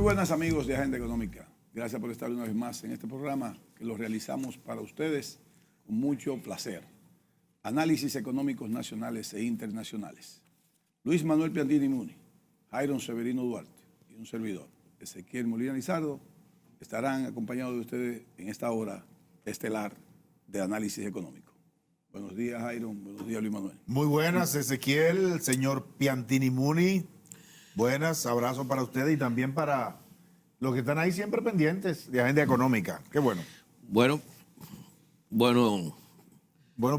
buenas amigos de Agenda Económica. Gracias por estar una vez más en este programa que lo realizamos para ustedes con mucho placer. Análisis económicos nacionales e internacionales. Luis Manuel Piantini Muni, Jairon Severino Duarte y un servidor, Ezequiel Molina Lizardo, estarán acompañados de ustedes en esta hora estelar de análisis económico. Buenos días, Jairon. Buenos días, Luis Manuel. Muy buenas, Ezequiel, señor Piantini Muni. Buenas, abrazos para ustedes y también para los que están ahí siempre pendientes de Agenda Económica. Qué bueno. Bueno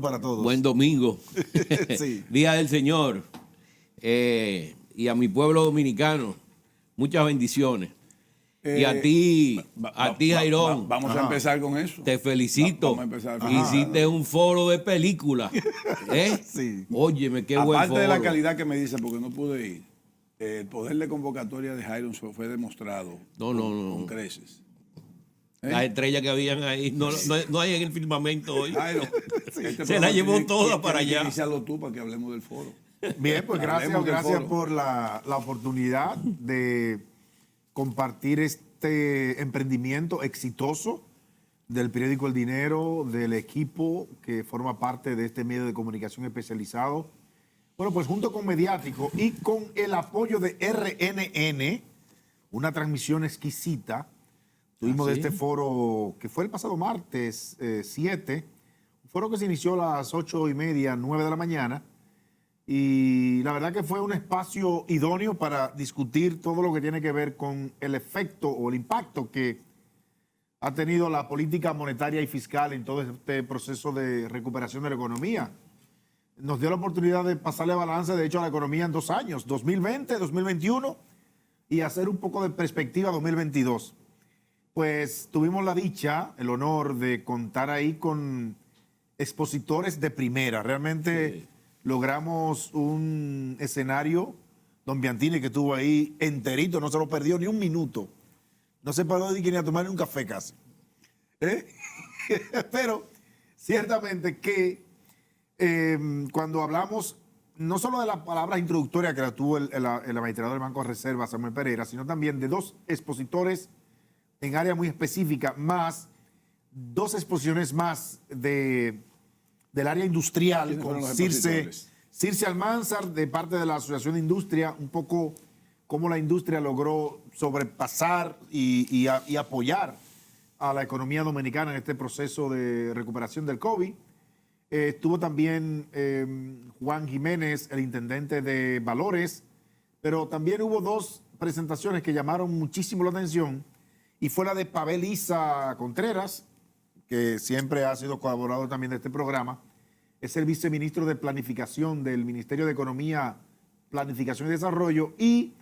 para todos. Buen domingo. Sí. Día del Señor. Y a mi pueblo dominicano, muchas bendiciones. Y a ti, Jairón. Vamos a empezar con eso. Te felicito. Vamos a empezar. Hiciste un foro de película. Sí. Óyeme, qué buen foro. Aparte de la calidad que me dice, porque no pude ir, el poder de convocatoria de Jairon fue demostrado con creces. Las estrellas que habían ahí, no hay en el firmamento hoy. Jairon, Se la llevó toda para allá. Inicialo tú para que hablemos del foro. Bien, pues Hablemos del gracias foro. por la oportunidad de compartir este emprendimiento exitoso del periódico El Dinero, del equipo que forma parte de este medio de comunicación especializado. Bueno, pues junto con Mediático y con el apoyo de RNN, una transmisión exquisita, tuvimos de este foro que fue el pasado martes 7, un foro que se inició a las 8:30, 9 de la mañana, y la verdad que fue un espacio idóneo para discutir todo lo que tiene que ver con el efecto o el impacto que ha tenido la política monetaria y fiscal en todo este proceso de recuperación de la economía. Nos dio la oportunidad de pasarle balance, de hecho, a la economía en 2 años, 2020, 2021, y hacer un poco de perspectiva 2022. Pues tuvimos la dicha, el honor de contar ahí con expositores de primera. Realmente logramos un escenario, don Piantini, que estuvo ahí enterito, no se lo perdió ni un minuto. No se paró de ni a tomar un café casi. Pero ciertamente que cuando hablamos no solo de las palabras introductorias que la tuvo el administrador del Banco de Reserva, Samuel Pereira, sino también de 2 expositores en área muy específica, más 2 exposiciones más del área industrial, con Circe Almanzar, de parte de la Asociación de Industria, un poco cómo la industria logró sobrepasar y apoyar a la economía dominicana en este proceso de recuperación del COVID. Estuvo también Juan Jiménez, el intendente de Valores, pero también hubo 2 presentaciones que llamaron muchísimo la atención, y fue la de Pavel Isa Contreras, que siempre ha sido colaborador también de este programa. Es el viceministro de Planificación del Ministerio de Economía, Planificación y Desarrollo, y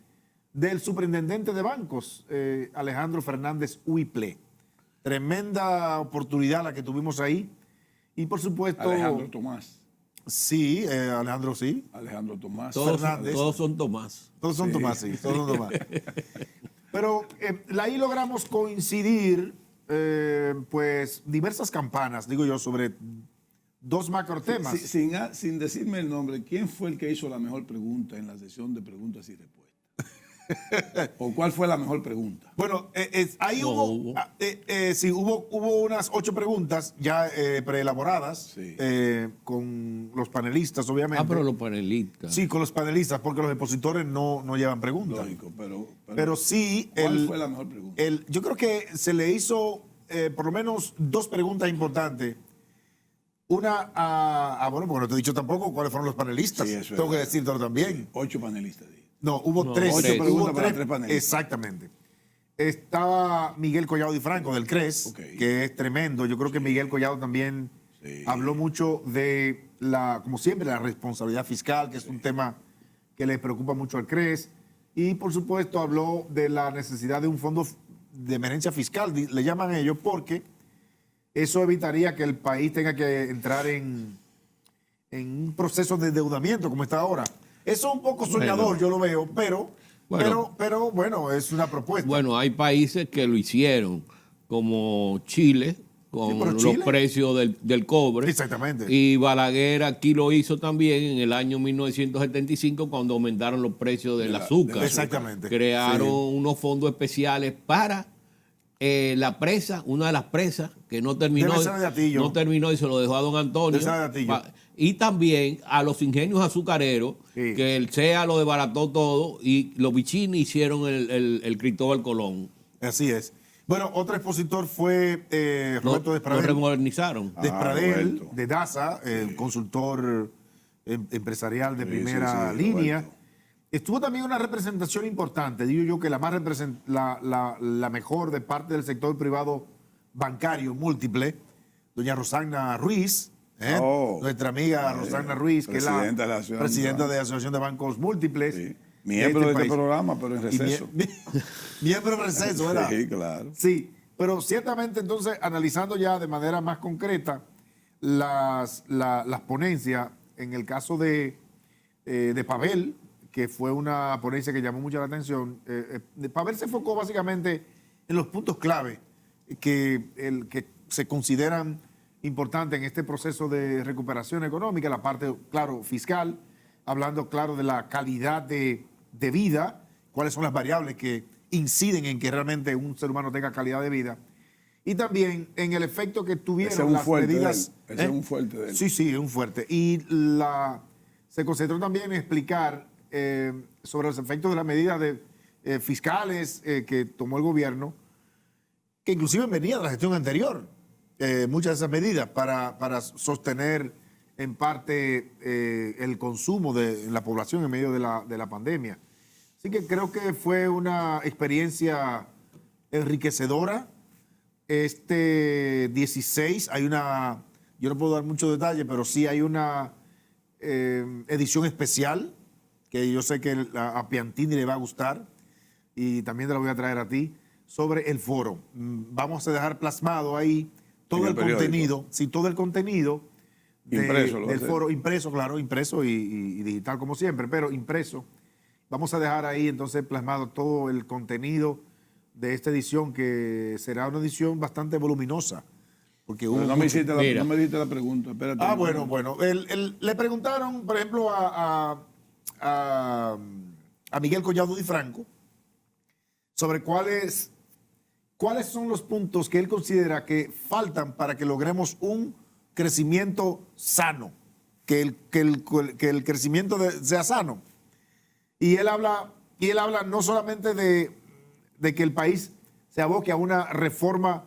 del superintendente de bancos, Alejandro Fernández Huiple. Tremenda oportunidad la que tuvimos ahí. Y por supuesto... Alejandro Tomás. Sí, Alejandro sí. Alejandro Tomás. Todos son Tomás. Todos son Tomás, sí. Todos son Tomás. Pero ahí logramos coincidir, pues, diversas campanas, digo yo, sobre 2 macro temas. Sin decirme el nombre, ¿quién fue el que hizo la mejor pregunta en la sesión de preguntas y respuestas? ¿O cuál fue la mejor pregunta? Bueno, ahí hubo unas 8 preguntas ya preelaboradas, Sí. con los panelistas, obviamente. Pero los panelistas. Sí, con los panelistas, porque los expositores no llevan preguntas. Lógico, Pero sí... ¿Cuál fue la mejor pregunta? Yo creo que se le hizo por lo menos 2 preguntas importantes. Una bueno, porque no te he dicho tampoco cuáles fueron los panelistas. Sí, eso Tengo que verdad. decírtelo también. Sí, 8 panelistas. No, hubo 3. 8 preguntas para 3 panelistas. Exactamente. Estaba Miguel Collado Di Franco del CRES, Ok. que es tremendo. Yo creo que Miguel Collado también habló mucho de como siempre, la responsabilidad fiscal, que es un tema que le preocupa mucho al CRES. Y por supuesto habló de la necesidad de un fondo de emergencia fiscal, le llaman ellos, porque eso evitaría que el país tenga que entrar en un proceso de endeudamiento como está ahora. Eso es un poco soñador, yo lo veo, pero bueno, es una propuesta. Bueno, hay países que lo hicieron, como Chile, con pero los Chile. precios del cobre. Exactamente. Y Balaguer aquí lo hizo también en el año 1975 cuando aumentaron los precios del azúcar. Exactamente. Crearon Sí. unos fondos especiales para la presa, una de las presas que no terminó, Debe ser de Atillo. no terminó y se lo dejó a don Antonio. Debe ser de Atillo. Y también a los ingenios azucareros, Sí. que el CEA lo desbarató todo y los Bichini hicieron el Cristóbal Colón. Así es. Bueno, otro expositor fue Roberto Lo Despradel. remodernizaron. Despradel, Roberto. de DASA, consultor empresarial de Sí, primera sí, línea. Roberto. Estuvo también una representación importante, digo yo que la más la mejor de parte del sector privado bancario múltiple, doña Rosagna Ruiz, nuestra amiga Rosagna Ruiz, que es la presidenta de la Asociación de Bancos Múltiples. Sí. Miembro de este país. programa, pero en Y receso. miembro de receso, ¿verdad? Sí, claro. Sí, pero ciertamente entonces, analizando ya de manera más concreta las ponencias, en el caso de Pavel, que fue una ponencia que llamó mucho la atención, Pavel se enfocó básicamente en los puntos clave que se consideran importantes en este proceso de recuperación económica, la parte, claro, fiscal, hablando, claro, de la calidad de vida, cuáles son las variables que inciden en que realmente un ser humano tenga calidad de vida, y también en el efecto que tuvieron Ese es un las fuerte medidas. de él. Ese es un fuerte de él. Sí, sí, es un fuerte. Y se concentró también en explicar sobre los efectos de las medidas fiscales que tomó el gobierno, que inclusive venía de la gestión anterior, muchas de esas medidas para sostener en parte el consumo de la población en medio de la pandemia. Así que creo que fue una experiencia enriquecedora. Este 16 hay yo no puedo dar muchos detalles, pero sí hay una edición especial que yo sé que a Piantini le va a gustar y también te la voy a traer a ti, sobre el foro. Vamos a dejar plasmado ahí todo el contenido, sí, todo el contenido Impreso, del foro, impreso, claro, impreso y digital como siempre, pero impreso. Vamos a dejar ahí entonces plasmado todo el contenido de esta edición, que será una edición bastante voluminosa. Porque Pero no me dijiste la pregunta, espérate. bueno. Le preguntaron, por ejemplo, a Miguel Collado Di Franco sobre cuáles son los puntos que él considera que faltan para que logremos un crecimiento sano, que el crecimiento sea sano. Y él habla no solamente de que el país se aboque a una reforma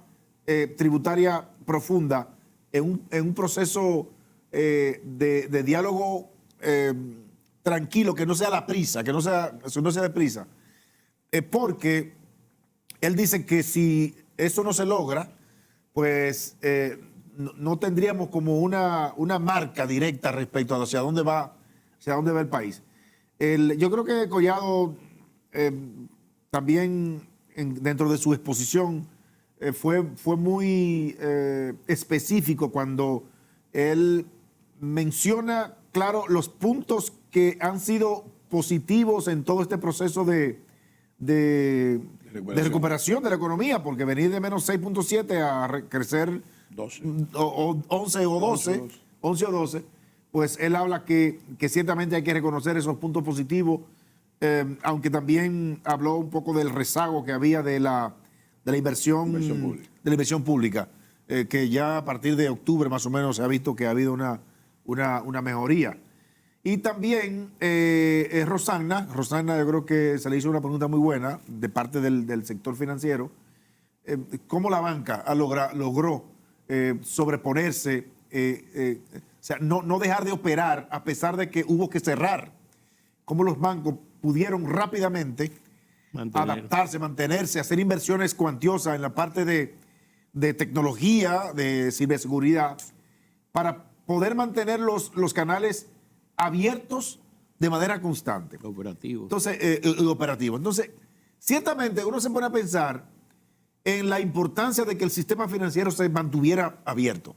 tributaria profunda en un proceso de diálogo tranquilo, que no sea la prisa, que no sea de prisa, porque él dice que si eso no se logra, pues no tendríamos como una marca directa respecto a hacia dónde va el país. Yo creo que Collado también dentro de su exposición fue muy específico cuando él menciona, claro, los puntos que han sido positivos en todo este proceso de recuperación de la economía, porque venir de menos 6.7 a crecer 11 o 12, pues él habla que ciertamente hay que reconocer esos puntos positivos, aunque también habló un poco del rezago que había de la inversión pública, que ya a partir de octubre más o menos se ha visto que ha habido una mejoría. Y también Rosagna, yo creo que se le hizo una pregunta muy buena de parte del sector financiero, cómo la banca logró sobreponerse, o sea, no dejar de operar a pesar de que hubo que cerrar, cómo los bancos pudieron rápidamente adaptarse, mantenerse, hacer inversiones cuantiosas en la parte de tecnología, de ciberseguridad, para poder mantener los canales abiertos de manera constante. Operativo. Entonces, operativo. Entonces, ciertamente uno se pone a pensar en la importancia de que el sistema financiero se mantuviera abierto.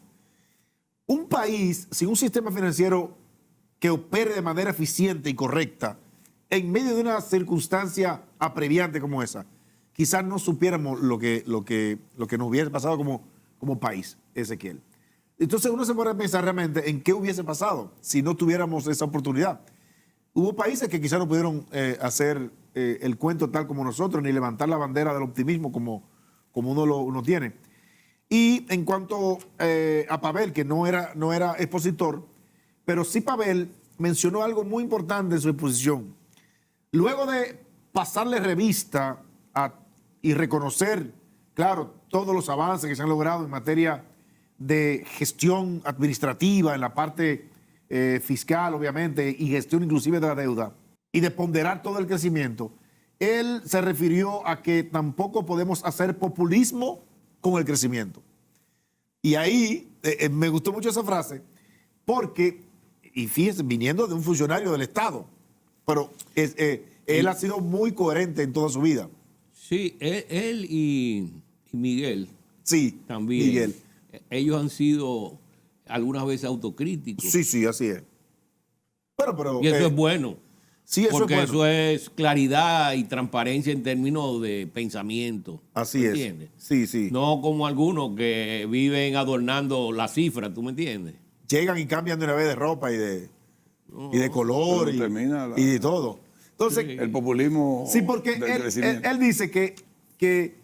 Un país sin un sistema financiero que opere de manera eficiente y correcta, en medio de una circunstancia apremiante como esa, quizás no supiéramos lo que nos hubiera pasado como país. Ezequiel. Entonces uno se puede pensar realmente en qué hubiese pasado si no tuviéramos esa oportunidad. Hubo países que quizás no pudieron hacer el cuento tal como nosotros, ni levantar la bandera del optimismo como uno tiene. Y en cuanto a Pavel, que no era expositor, pero sí Pavel mencionó algo muy importante en su exposición. Luego de pasarle revista y reconocer, claro, todos los avances que se han logrado en materia de gestión administrativa, en la parte fiscal, obviamente, y gestión inclusive de la deuda, y de ponderar todo el crecimiento, él se refirió a que tampoco podemos hacer populismo con el crecimiento. Y ahí me gustó mucho esa frase, porque, y fíjense, viniendo de un funcionario del Estado, pero él ha sido muy coherente en toda su vida. Sí, él y Miguel. Sí, también. Miguel. Ellos han sido algunas veces autocríticos. Sí, así es. Pero, y eso es bueno. Sí, eso porque es bueno. eso es claridad y transparencia en términos de pensamiento. Así es. ¿Entiendes? Sí. No como algunos que viven adornando las cifras, ¿tú me entiendes? Llegan y cambian de una vez de ropa y de color y de todo. Entonces, Sí. El populismo. sí, porque del crecimiento. él dice que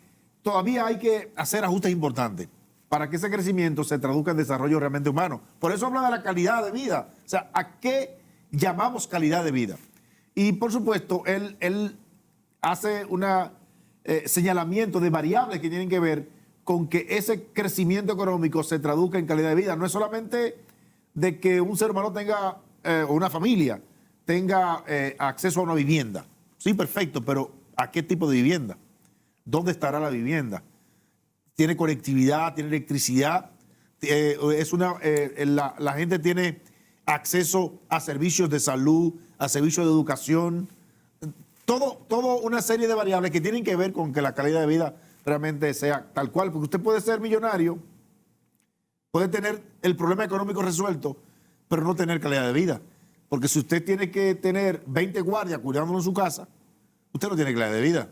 todavía hay que hacer ajustes importantes para que ese crecimiento se traduzca en desarrollo realmente humano. Por eso habla de la calidad de vida. O sea, ¿a qué llamamos calidad de vida? Y por supuesto, él hace un señalamiento de variables que tienen que ver con que ese crecimiento económico se traduzca en calidad de vida. No es solamente de que un ser humano tenga, o una familia, tenga acceso a una vivienda. Sí, perfecto, pero ¿a qué tipo de vivienda? ¿Dónde estará la vivienda? ¿Tiene conectividad? ¿Tiene electricidad? La gente tiene acceso a servicios de salud, a servicios de educación, todo una serie de variables que tienen que ver con que la calidad de vida realmente sea tal cual, porque usted puede ser millonario, puede tener el problema económico resuelto, pero no tener calidad de vida, porque si usted tiene que tener 20 guardias cuidándolo en su casa, usted no tiene calidad de vida.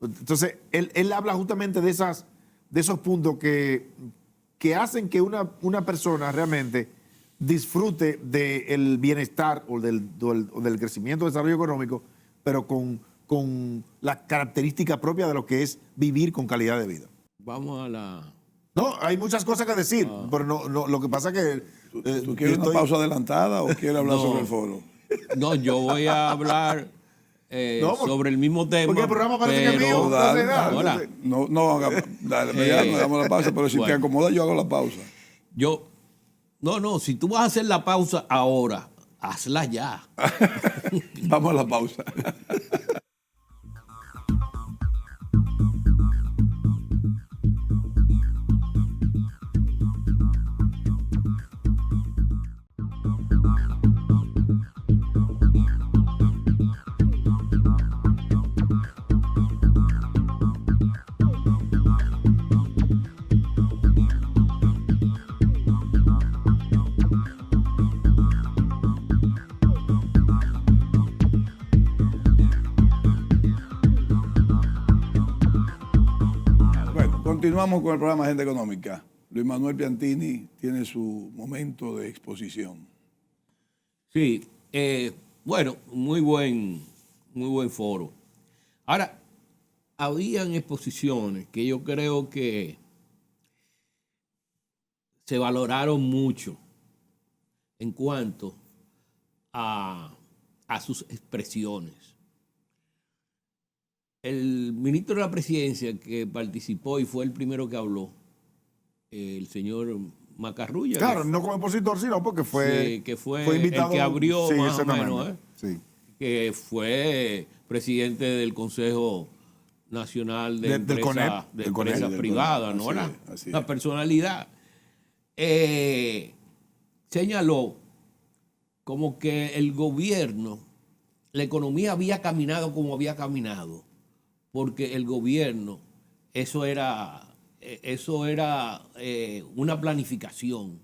Entonces, él habla justamente de esos puntos que hacen que una persona realmente disfrute del bienestar o del crecimiento, desarrollo económico, pero con la característica propia de lo que es vivir con calidad de vida. Vamos a la... No, hay muchas cosas que decir, pero no, lo que pasa es que... ¿Tú quieres una pausa adelantada o quieres hablar No. sobre el foro? No, yo voy a hablar sobre el mismo tema. Porque el programa parece que es mío. Dale, dale. Hola. Dale, ya no damos la pausa, pero si te Bueno. acomoda yo hago la pausa. No, si tú vas a hacer la pausa ahora, hazla ya. Vamos a la pausa. Bueno, continuamos con el programa Agenda Económica. Luis Manuel Piantini tiene su momento de exposición. Sí, bueno, muy buen foro. Ahora, habían exposiciones que yo creo que se valoraron mucho en cuanto a sus expresiones. El ministro de la Presidencia que participó y fue el primero que habló, el señor Macarrulla. Claro, no como expositor, sino porque fue invitado. El que abrió Sí, más o exactamente. menos, Sí. que fue presidente del Consejo Nacional de Del Empresas, CONEP, de del CONEP. empresas Del privadas, CONEP, ¿no? así es. Una personalidad. Señaló como que el gobierno, la economía había caminado como había caminado, porque el gobierno, eso era una planificación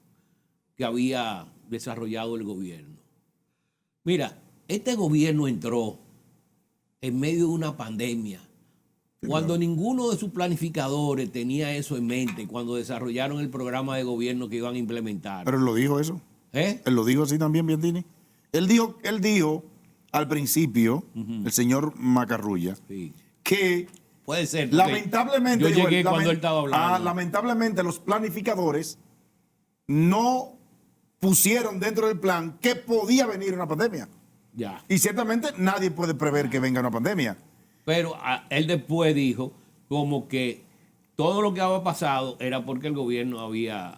que había desarrollado el gobierno. Mira, este gobierno entró en medio de una pandemia Cuando ninguno de sus planificadores tenía eso en mente, cuando desarrollaron el programa de gobierno que iban a implementar. Pero él lo dijo eso. ¿Eh? Él lo dijo así también, Piantini. Él dijo al principio, el señor Macarrulla, Sí. que Puede ser. porque lamentablemente, yo dijo llegué él, cuando él estaba hablando. lamentablemente los planificadores no pusieron dentro del plan que podía venir una pandemia. Ya. Y ciertamente nadie puede prever que venga una pandemia. Pero él después dijo como que todo lo que había pasado era porque el gobierno lo había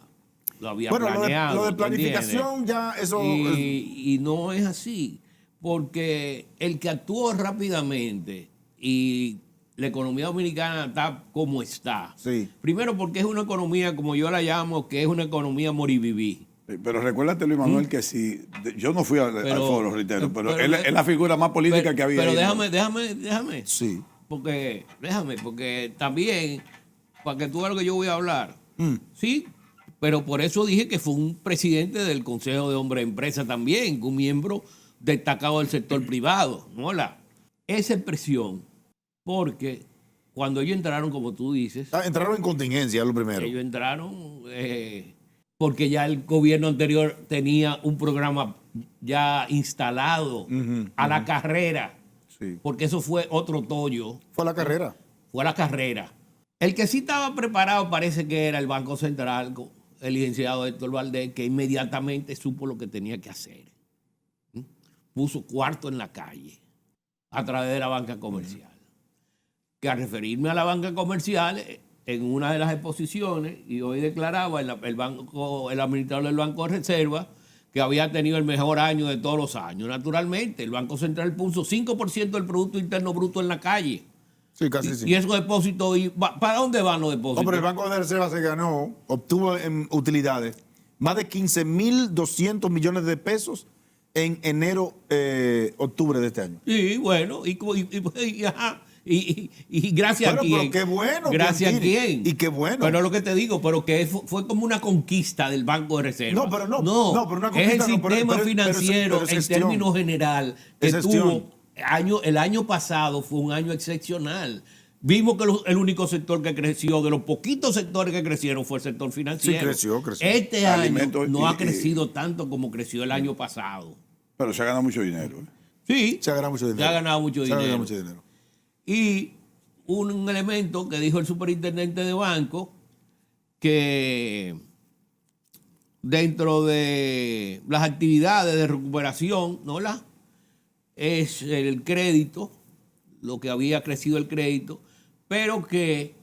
Bueno, planeado. lo de ¿me planificación entiendes? ya eso... Y no es así, porque el que actuó rápidamente y la economía dominicana está como está. Sí. Primero porque es una economía, como yo la llamo, que es una economía moribibí. Pero recuérdate, Luis Manuel, que si yo no fui al foro, reitero, pero él es la figura más política que había. Pero ahí, déjame. Sí. Porque también, para que tú veas lo que yo voy a hablar, sí, pero por eso dije que fue un presidente del Consejo de Hombres de Empresa también, un miembro destacado del sector privado, ¿no? Esa expresión, porque cuando ellos entraron, como tú dices, Entraron en contingencia, lo primero. ellos entraron porque ya el gobierno anterior tenía un programa ya instalado a la carrera. Sí. Porque eso fue otro tollo. Fue la carrera. Fue la carrera. El que sí estaba preparado parece que era el Banco Central, el licenciado Héctor Valdés, que inmediatamente supo lo que tenía que hacer. Puso cuarto en la calle a través de la banca comercial. Que al referirme a la banca comercial, en una de las exposiciones, y hoy declaraba el administrador del Banco de Reserva, que había tenido el mejor año de todos los años. Naturalmente, el Banco Central puso 5% del Producto Interno Bruto en la calle. Sí, casi sí. Y esos depósitos, ¿para dónde van los depósitos? No, pero el Banco de Reserva se ganó, obtuvo en utilidades más de 15.200 millones de pesos en enero, octubre de este año. Sí, bueno, y gracias Bueno, a quién. pero qué bueno, Gracias a Piantini. quién. Y qué bueno. Pero lo que te digo, pero que fue como una conquista del Banco de Reserva. No, pero no, pero una es el conquista no, sistema pero financiero es en gestión. términos general que Es gestión. tuvo el año pasado fue un año excepcional. Vimos que el único sector que creció, de los poquitos sectores que crecieron, fue el sector financiero. Sí, creció. Este año Alimentos no ha y- crecido tanto como creció el año pasado. Pero se ha ganado mucho dinero. Sí, Se ha ganado mucho dinero. se ha ganado mucho Se ha ganado dinero. mucho dinero. Y un elemento que dijo el superintendente de banco, que dentro de las actividades de recuperación, ¿no? Es el crédito, lo que había crecido el crédito, pero que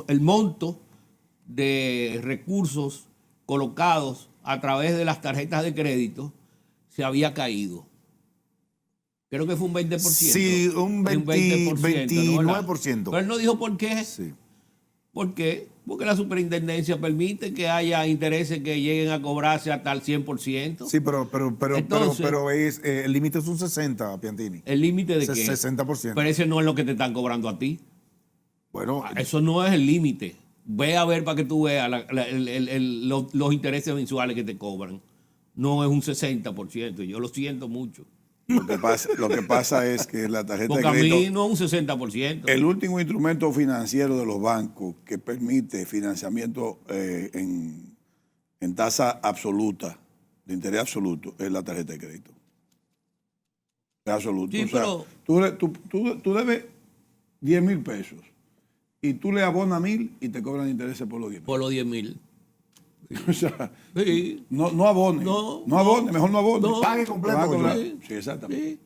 el monto de recursos colocados a través de las tarjetas de crédito se había caído. Creo que fue un 20%. Sí, un 29%. Pero él no dijo por qué. Sí. ¿Por qué? Porque la superintendencia permite que haya intereses que lleguen a cobrarse hasta el 100%. Sí, pero Entonces, el límite es un 60, Piantini. ¿El límite de qué? 60%. Pero ese no es lo que te están cobrando a ti. Bueno, Eso no es el límite. Ve a ver para que tú veas los intereses mensuales que te cobran. No es un 60%. Yo lo siento mucho. Lo que pasa es que la tarjeta Porque de a crédito, mí no es un 60%. el último instrumento financiero de los bancos que permite financiamiento en tasa absoluta, de interés absoluto, es la tarjeta de crédito. Es absoluto. Sí, o sea, pero- tú debes 10,000 pesos y tú le abonas 1,000 y te cobran intereses por los 10,000. Por los 10,000. O sea, Sí. no abones. No, No abones, mejor no abones. no. Pague completo, Te van a cobrar. sí. Sí, exactamente. Sí.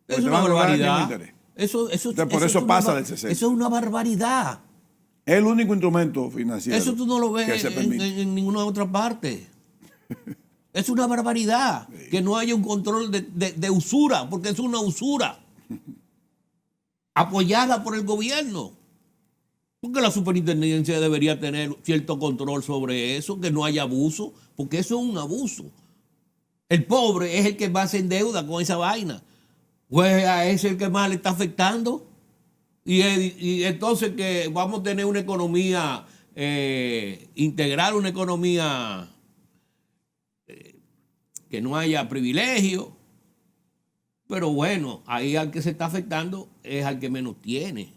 Porque Es te una van a cobrar el mismo barbaridad. interés. Entonces, por eso es pasa una- del 60. Eso es una barbaridad. Es el único instrumento financiero Eso tú no lo ves que se en, permite. en ninguna otra parte. Es una barbaridad que no haya un control de usura, porque es una usura apoyada por el gobierno. Porque la superintendencia debería tener cierto control sobre eso, que no haya abuso, porque eso es un abuso. El pobre es el que más se endeuda con esa vaina. Pues a ese es el que más le está afectando. Y entonces que vamos a tener una economía integral, una economía que no haya privilegio. Pero bueno, ahí al que se está afectando es al que menos tiene,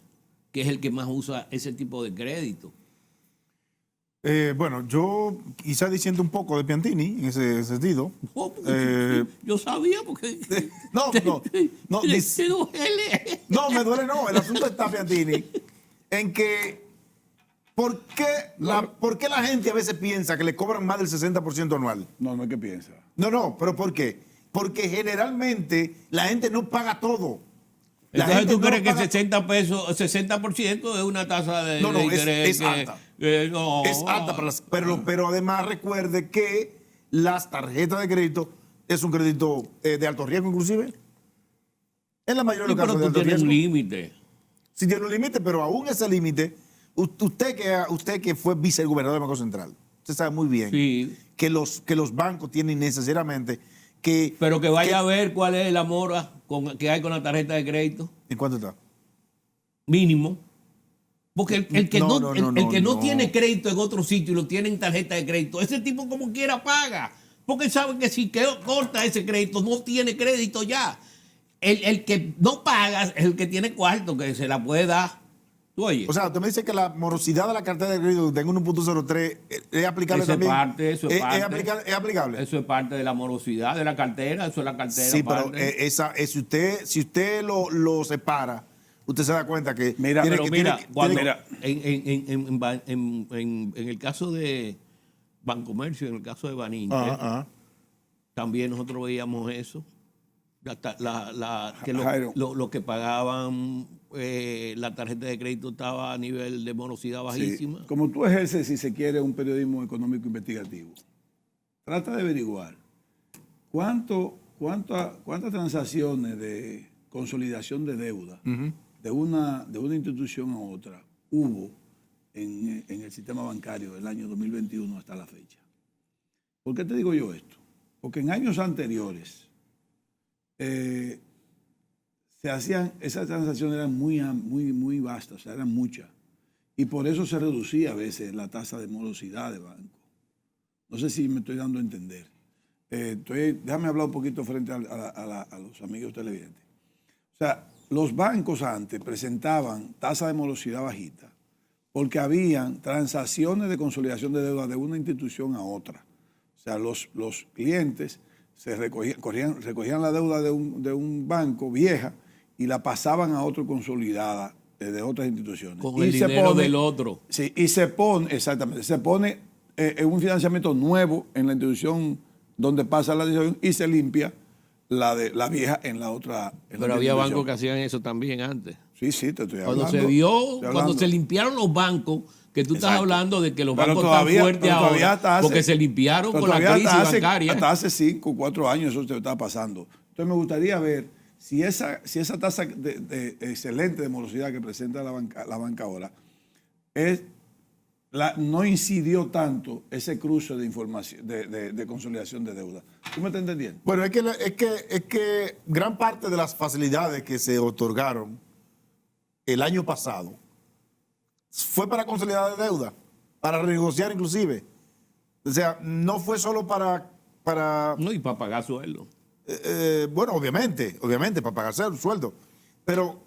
que es el que más usa ese tipo de crédito. Bueno, yo quizás diciendo un poco de Piantini en ese sentido. Oh, porque yo sabía porque... No, no, te duele. no, me duele no. El asunto está, Piantini, en que ¿por qué la gente a veces piensa que le cobran más del 60% anual? No es que piensa. No, pero ¿por qué? Porque generalmente la gente no paga todo. Entonces tú crees que 60% es una tasa de No, interés es alta. No. Es alta, pero además recuerde que las tarjetas de crédito es un crédito de alto riesgo inclusive. En la mayoría de los Sí, casos pero de tú alto tienes riesgo. un límite. Sí tiene un límite, pero aún ese límite, usted que fue vicegobernador del Banco Central, usted sabe muy bien Sí. que los bancos tienen necesariamente que... Pero que vaya a ver cuál es la mora que hay con la tarjeta de crédito. ¿En cuánto está? Mínimo. Porque el que no no. tiene crédito en otro sitio y lo tiene en tarjeta de crédito, ese tipo como quiera paga. Porque sabe que si corta ese crédito, no tiene crédito ya. El que no paga es el que tiene cuarto, que se la puede dar. ¿Tú oyes? O sea, usted me dice que la morosidad de la cartera de crédito en 1.03 es aplicable Eso es también. parte, eso es parte. ¿Es aplicable? Eso es parte de la morosidad de la cartera, eso es la cartera. Sí, pero parte. si usted lo separa, usted se da cuenta que... Mira, Pero mira, cuando mira. en el caso de Bancomercio, en el caso de Baninter, también nosotros veíamos eso. Que Jairo. lo que pagaban la tarjeta de crédito estaba a nivel de morosidad bajísima. Sí, como tú ejerces, si se quiere, un periodismo económico investigativo, trata de averiguar cuántas transacciones de consolidación de deuda de una institución a otra hubo en el sistema bancario del año 2021 hasta la fecha. ¿Por qué te digo yo esto? Porque en años anteriores se hacían, esas transacciones eran muy vastas, o sea, eran muchas. Y por eso se reducía a veces la tasa de morosidad de banco. No sé si me estoy dando a entender. Déjame hablar un poquito frente a los amigos televidentes. O sea, los bancos antes presentaban tasa de morosidad bajita porque habían transacciones de consolidación de deuda de una institución a otra. O sea, los clientes recogían la deuda de un banco vieja y la pasaban a otro consolidada de otras instituciones. Con el dinero del otro. Sí, y se pone un financiamiento nuevo en la institución donde pasa la decisión y se limpia la vieja en la otra. Pero había bancos que hacían eso también antes. Sí, te estoy hablando. Cuando se limpiaron los bancos, que tú estás hablando de que los Pero bancos todavía- están fuertes pero todavía ahora, porque se limpiaron pero con la todavía crisis bancaria. Hasta hace 5 o 4 años eso te está pasando. Entonces me gustaría ver si esa tasa de excelente de morosidad que presenta la banca ahora no incidió tanto ese cruce de información de consolidación de deuda. ¿Tú me estás entendiendo? Bueno, es que gran parte de las facilidades que se otorgaron el año pasado fue para consolidar de deuda, para renegociar inclusive. O sea, no fue solo para No, y para pagar sueldo. bueno, obviamente, para pagarse el sueldo. Pero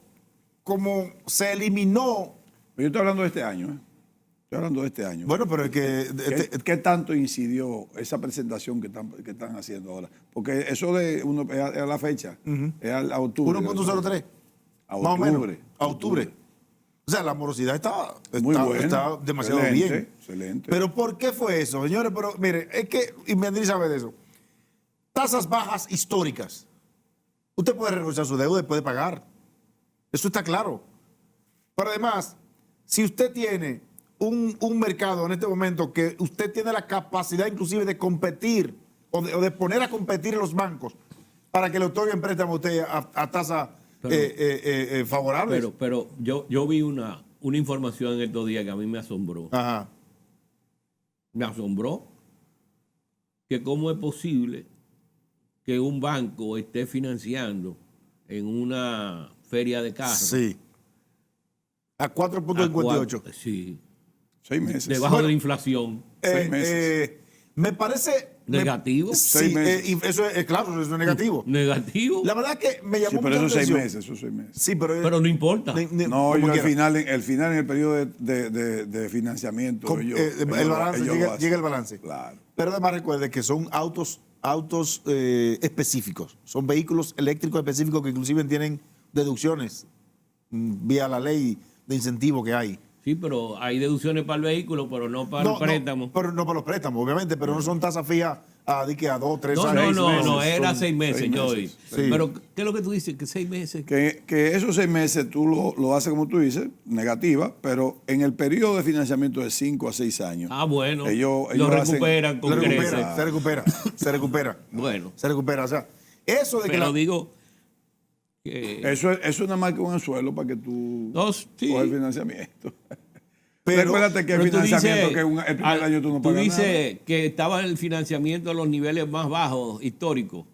como se eliminó... Pero yo estoy hablando de este año, ¿eh? Estoy hablando de este año. Bueno, pero es que... ¿Qué tanto incidió esa presentación que están haciendo ahora? Porque eso es a la fecha, es a octubre. 1.03. A Más o menos. octubre. A octubre. O sea, la morosidad está demasiado excelente, bien. Excelente. Pero ¿por qué fue eso, señores? Pero mire, es que, y Andrés sabe de eso, tasas bajas históricas. Usted puede renegociar su deuda y puede pagar. Eso está claro. Pero además, si usted tiene un mercado en este momento que usted tiene la capacidad inclusive de competir o de poner a competir en los bancos para que le otorguen préstamo a usted a tasa favorable. Pero yo vi una información en estos días que a mí me asombró. Ajá. Me asombró que cómo es posible que un banco esté financiando en una feria de carros. Sí. A 4.58. Sí. 6 meses. Debajo de la inflación. 6 meses. Me parece Negativo. Sí, 6 meses. y eso es claro, eso es negativo. Negativo. La verdad que me Sí, llamó pero mucho esos la 6 atención. meses, esos 6 meses. Sí, pero, Pero no importa. No, como yo al quiera. final, en el periodo de financiamiento, El balance, ellos lo hacen. llega el balance. Claro. Pero además recuerde que son autos específicos, son vehículos eléctricos específicos que inclusive tienen deducciones vía la ley de incentivo que hay. Sí, pero hay deducciones para el vehículo, pero no para el préstamo. Pero no para los préstamos, obviamente, pero no son tasas fijas a 2, 3 No, años. no, meses, era son 6 meses, 6 Joey. meses. Sí. Pero, ¿qué es lo que tú dices? Que 6 meses. Que esos 6 meses tú lo haces, como tú dices, negativa, pero en el periodo de financiamiento de 5 a 6 años. Ah, bueno. ellos lo hacen- recuperan con Se recupera, creces. se recupera. Bueno. Se recupera. O sea, eso de que Pero digo que... Eso es nada más que un anzuelo para que tú No, sí. cojas el financiamiento. Pero- Recuérdate que el Pero tú financiamiento dices- que el primer año tú no pagas Tú dices nada. que estaba el financiamiento a los niveles más bajos históricos.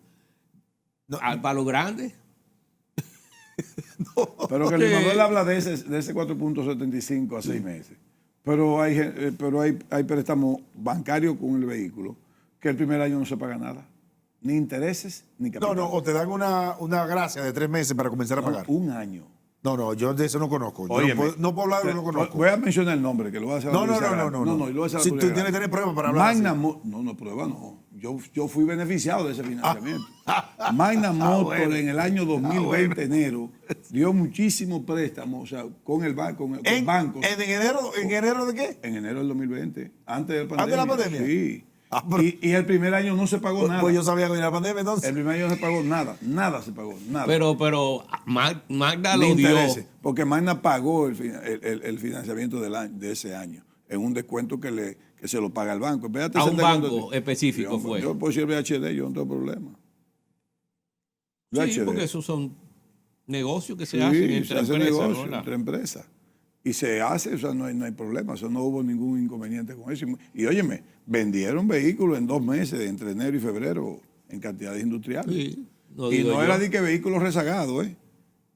No. Para los grandes. Pero que el Manuel habla de ese 4.75 a 6 meses. Pero hay préstamos bancarios con el vehículo que el primer año no se paga nada. Ni intereses, ni capital. No, o te dan una gracia de 3 meses para comenzar a pagar. Un año. No, yo de eso no conozco. Yo Óyeme, no puedo hablar de lo que no conozco. Voy a mencionar el nombre, que lo voy a hacer. a la No, publicidad no, grande. no. y lo voy a hacer a la Si tú publicidad tienes que grande. tener pruebas para hablar Magna así. No, prueba no. Yo fui beneficiado de ese financiamiento. Magna Motor bueno. en el año 2020, enero, dio muchísimos préstamos, o sea, con el banco, con bancos. ¿En enero de qué? En enero del 2020, antes de la pandemia. ¿Antes de la pandemia? Sí. Ah, pero- y el primer año no se pagó nada. Pues yo sabía que venía la pandemia entonces. El primer año no se pagó nada. Nada se pagó. Nada. Pero Magda Ni lo dio. intereses, porque Magna pagó el financiamiento de ese año en un descuento que se lo paga el banco. Espérate, A ese un descuento- banco específico yo, fue. Yo puedo decir VHD, yo no tengo problema. Sí, VHD. porque esos son negocios que se Sí, hacen se entre hace empresas. negocio ¿verdad? entre empresas. Y se hace, o sea, no hay problema. Eso no hubo ningún inconveniente con eso. Y óyeme, vendieron vehículos en 2 meses, entre enero y febrero, en cantidades industriales. Sí, no y digo no yo. era de que vehículos rezagados,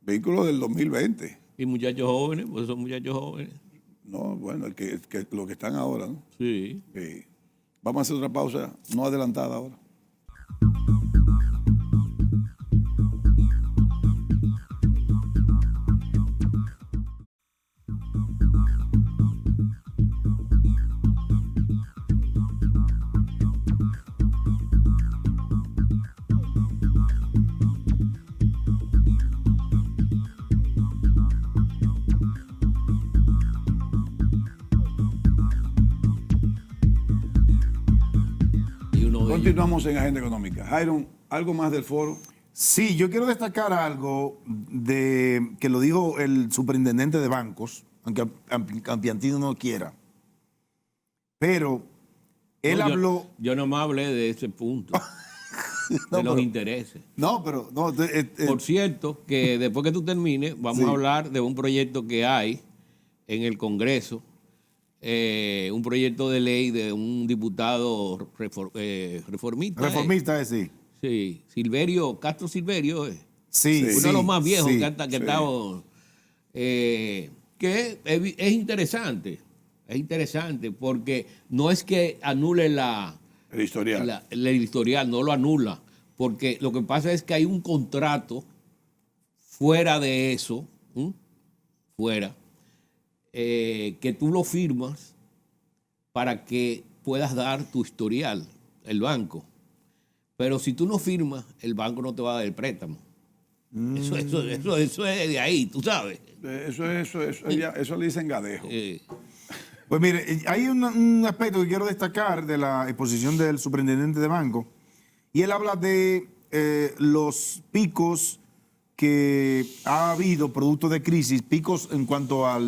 vehículos del 2020. Y muchachos jóvenes, pues son muchachos jóvenes. No, bueno, los que están ahora, ¿no? Sí. Sí. Vamos a hacer otra pausa, no adelantada ahora. Y uno de ellos- Continuamos en Agenda Económica. Jairon, ¿algo más del foro? Sí, yo quiero destacar algo de que lo dijo el superintendente de bancos, aunque Campiantino no quiera. Pero él No, habló. Yo no me hablé de ese punto, No, de los pero- intereses. No, pero. No, Por cierto, que después que tú termines, vamos Sí. a hablar de un proyecto que hay en el Congreso, un proyecto de ley de un diputado reformista. reformista, sí. Sí, Castro Silverio, Sí, uno de los más viejos sí. que estamos, que es interesante porque no es que anule El historial. el historial, no lo anula, porque lo que pasa es que hay un contrato fuera de eso, fuera, que tú lo firmas para que puedas dar tu historial, el banco. Pero si tú no firmas, el banco no te va a dar el préstamo. Eso es de ahí, tú sabes. Eso le dicen gadejo. Pues mire, hay un aspecto que quiero destacar de la exposición del superintendente de banco, y él habla de los picos que ha habido producto de crisis, picos en cuanto a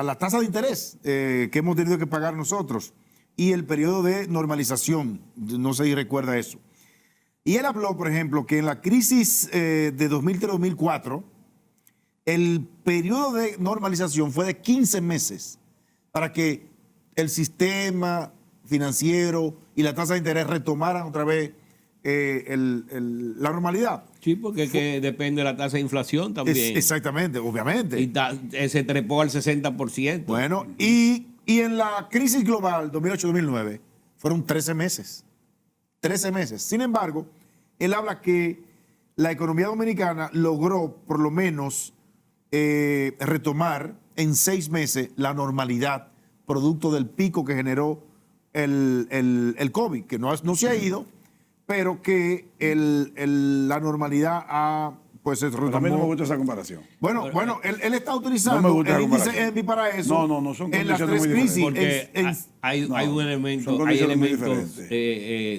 la tasa de interés que hemos tenido que pagar nosotros y el periodo de normalización. No sé si recuerda eso. Y él habló, por ejemplo, que en la crisis de 2003-2004, el periodo de normalización fue de 15 meses para que el sistema financiero y la tasa de interés retomaran otra vez la normalidad. Sí, porque es que depende de la tasa de inflación también. Exactamente, obviamente. Y se trepó al 60%. Bueno, y Y en la crisis global 2008-2009 fueron 13 meses. 13 meses. Sin embargo, él habla que la economía dominicana logró por lo menos retomar en 6 meses la normalidad producto del pico que generó el COVID, que no se ha ido, pero que la normalidad ha, pues se retomó. A mí no me gusta esa comparación. Bueno, él está utilizando No me gusta el la índice comparación. ENVI para eso. No, son en las condiciones 3 muy crisis. diferentes. Porque hay un son elemento, hay condiciones muy elementos